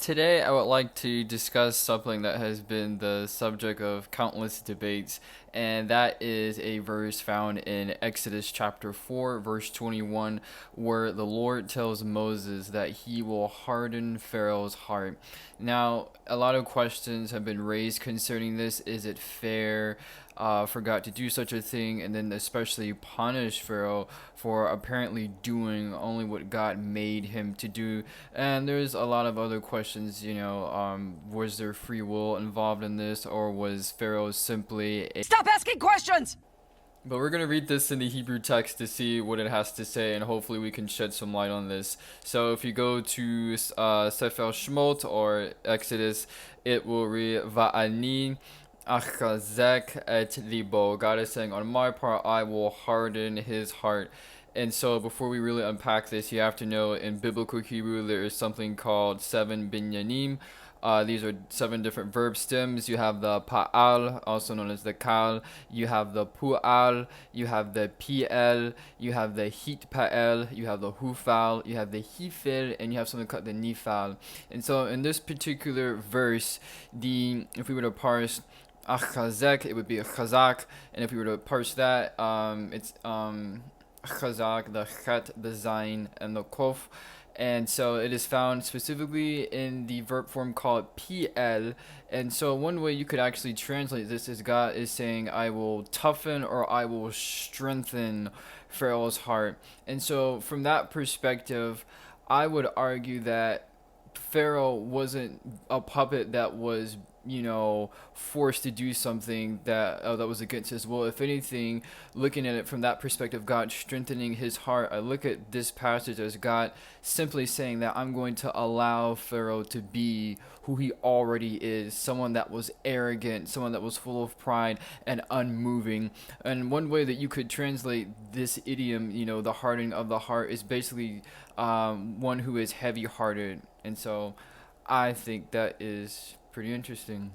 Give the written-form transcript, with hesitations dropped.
Today, I would like to discuss something that has been the subject of countless debates, and that is a verse found in Exodus chapter 4, verse 21, where the Lord tells Moses that he will harden Pharaoh's heart. Now, a lot of questions have been raised concerning this. Is it fair for God to do such a thing, and then especially punish Pharaoh for apparently doing only what God made him to do? And there's a lot of other questions, was there free will involved in this, or was Pharaoh simply a... Stop asking questions! But we're going to read this in the Hebrew text to see what it has to say, and hopefully we can shed some light on this. So if you go to Sefer Shemot or Exodus, it will read, Va'ani achazek et libo. God is saying, on my part, I will harden his heart. And so before we really unpack this, you have to know in biblical Hebrew there is something called 7 binyanim. These are 7 different verb stems. You have the pa'al, also known as the kal. You have the pu'al. You have the pl. You have the hit pa'el. You have the hufal. You have the hifil, and you have something called the nifal. And so in this particular verse, if we were to parse achazek, it would be a chazak, and if we were to parse that, it's chazak, the chet, the zayin, and the kof. And so it is found specifically in the verb form called pl. And so one way you could actually translate this is God is saying, I will toughen or I will strengthen Pharaoh's heart. And so from that perspective, I would argue that Pharaoh wasn't a puppet that was forced to do something that was against his will. If anything, looking at it from that perspective, God strengthening his heart, I look at this passage as God simply saying that I'm going to allow Pharaoh to be who he already is, someone that was arrogant, someone that was full of pride and unmoving. And one way that you could translate this idiom, the hardening of the heart, is basically one who is heavy-hearted. And so I think that is pretty interesting.